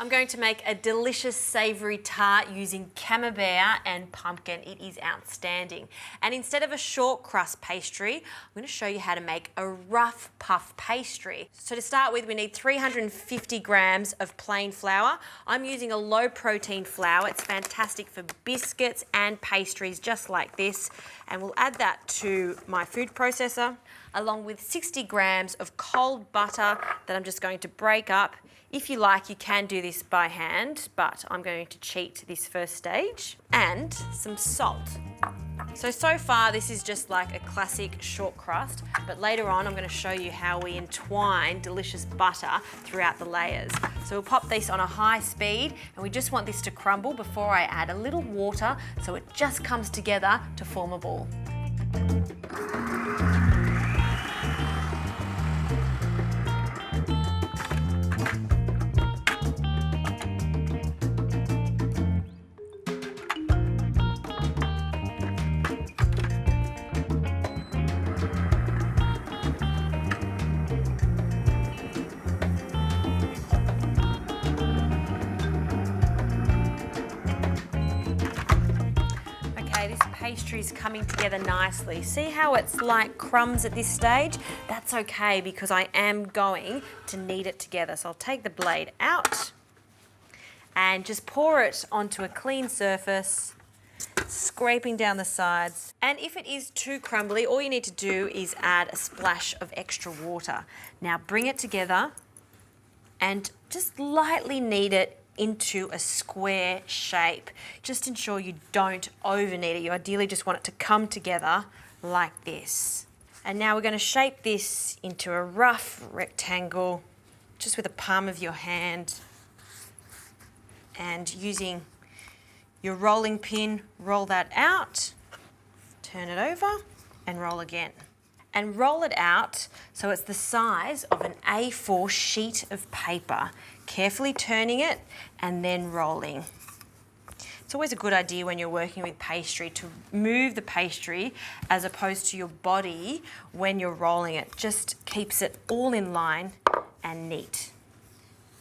I'm going to make a delicious savoury tart using camembert and pumpkin. It is outstanding. And instead of a short crust pastry, I'm going to show you how to make a rough puff pastry. So to start with, we need 350 grams of plain flour. I'm using a low protein flour. It's fantastic for biscuits and pastries just like this. And we'll add that to my food processor, along with 60 grams of cold butter that I'm just going to break up. If you like, you can do this by hand, but I'm going to cheat this first stage. And some salt. So far, this is just like a classic short crust, but later on, I'm going to show you how we entwine delicious butter throughout the layers. So we'll pop this on a high speed, and we just want this to crumble before I add a little water so it just comes together to form a ball. This pastry is coming together nicely. See how it's like crumbs at this stage? That's okay because I am going to knead it together. So I'll take the blade out and just pour it onto a clean surface, scraping down the sides. And if it is too crumbly, all you need to do is add a splash of extra water. Now bring it together and just lightly knead it into a square shape. Just ensure you don't over knead it. You ideally just want it to come together like this. And now we're going to shape this into a rough rectangle just with the palm of your hand, and using your rolling pin, roll that out, turn it over and roll again. And roll it out so it's the size of an A4 sheet of paper, carefully turning it and then rolling. It's always a good idea when you're working with pastry to move the pastry as opposed to your body when you're rolling it. Just keeps it all in line and neat.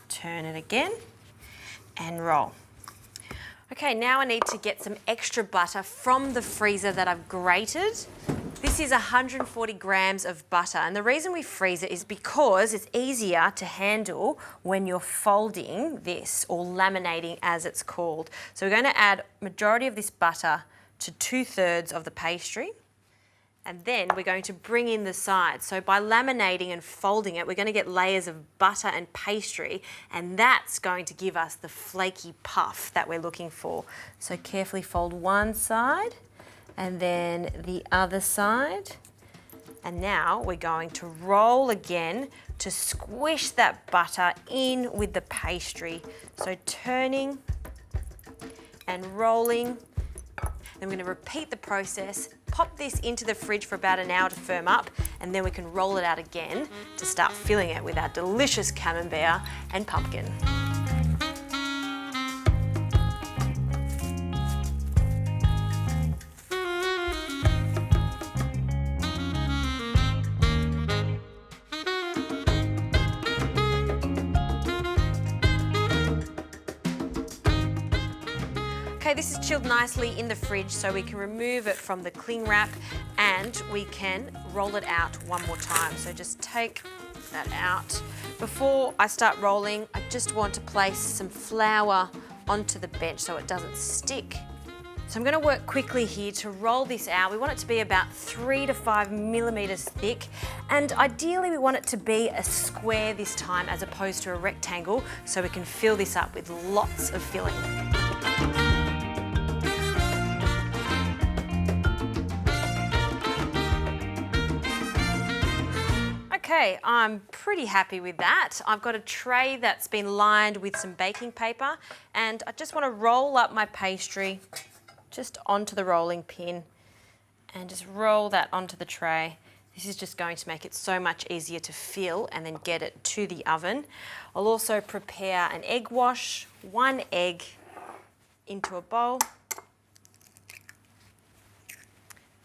Turn it again and roll. Okay, now I need to get some extra butter from the freezer that I've grated. This is 140 grams of butter, and the reason we freeze it is because it's easier to handle when you're folding this, or laminating as it's called. So we're going to add majority of this butter to 2/3 of the pastry, and then we're going to bring in the sides. So by laminating and folding it, we're going to get layers of butter and pastry, and that's going to give us the flaky puff that we're looking for. So carefully fold one side, and then the other side. And now we're going to roll again to squish that butter in with the pastry. So turning and rolling. Then we're going to repeat the process, pop this into the fridge for about an hour to firm up, and then we can roll it out again to start filling it with our delicious camembert and pumpkin. Okay, this is chilled nicely in the fridge, so we can remove it from the cling wrap and we can roll it out one more time. So just take that out. Before I start rolling, I just want to place some flour onto the bench so it doesn't stick. So I'm going to work quickly here to roll this out. We want it to be about 3 to 5 millimeters thick, and ideally we want it to be a square this time as opposed to a rectangle, so we can fill this up with lots of filling. Okay, I'm pretty happy with that. I've got a tray that's been lined with some baking paper, and I just want to roll up my pastry just onto the rolling pin and just roll that onto the tray. This is just going to make it so much easier to fill and then get it to the oven. I'll also prepare an egg wash, 1 egg into a bowl,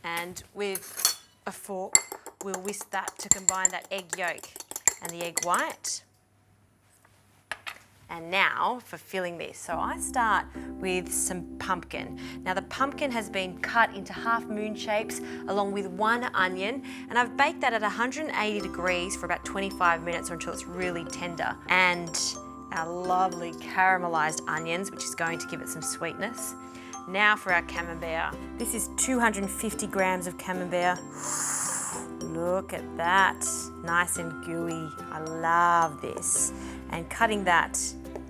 and with a fork we'll whisk that to combine that egg yolk and the egg white. And now for filling this. So I start with some pumpkin. Now the pumpkin has been cut into half moon shapes along with 1 onion, and I've baked that at 180 degrees for about 25 minutes or until it's really tender. And our lovely caramelized onions, which is going to give it some sweetness. Now for our camembert. This is 250 grams of camembert. Look at that, nice and gooey. I love this. And cutting that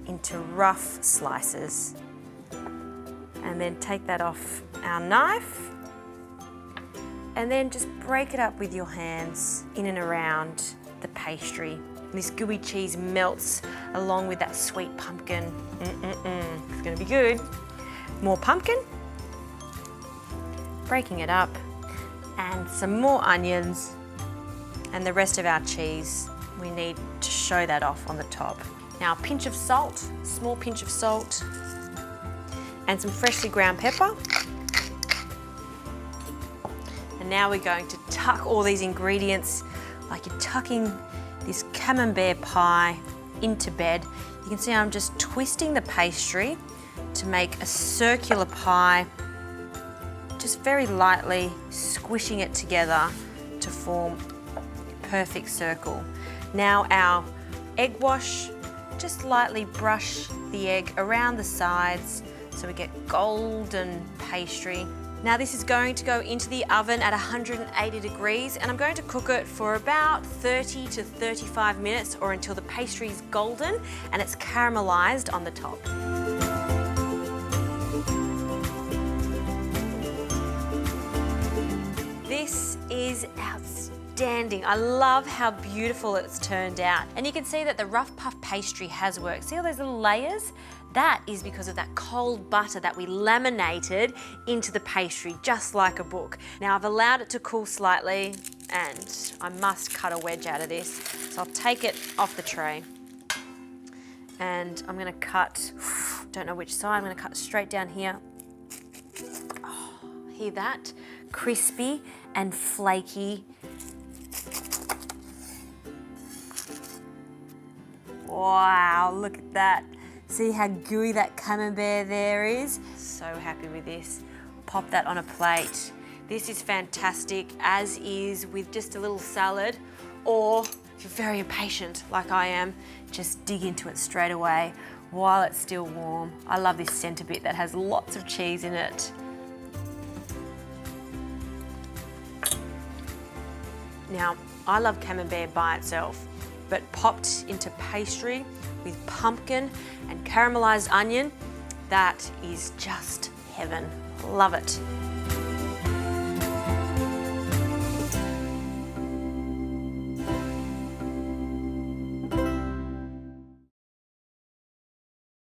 into rough slices. And then take that off our knife. And then just break it up with your hands in and around the pastry. And this gooey cheese melts along with that sweet pumpkin. It's gonna be good. More pumpkin. Breaking it up. And some more onions. And the rest of our cheese. We need to show that off on the top. Now a pinch of salt, small pinch of salt, and some freshly ground pepper. And now we're going to tuck all these ingredients like you're tucking this camembert pie into bed. You can see I'm just twisting the pastry to make a circular pie, just very lightly squishing it together to form a perfect circle. Now our egg wash, just lightly brush the egg around the sides so we get golden pastry. Now this is going to go into the oven at 180 degrees, and I'm going to cook it for about 30 to 35 minutes or until the pastry is golden and it's caramelized on the top. This is outstanding. I love how beautiful it's turned out. And you can see that the rough puff pastry has worked. See all those little layers? That is because of that cold butter that we laminated into the pastry, just like a book. Now I've allowed it to cool slightly, and I must cut a wedge out of this. So I'll take it off the tray. And I'm gonna cut, don't know which side, I'm gonna cut straight down here. Oh, hear that? Crispy and flaky. Wow, look at that. See how gooey that camembert there is? So happy with this. Pop that on a plate. This is fantastic, as is with just a little salad, or if you're very impatient like I am, just dig into it straight away while it's still warm. I love this centre bit that has lots of cheese in it. Now, I love camembert by itself, but popped into pastry with pumpkin and caramelized onion, that is just heaven. Love it.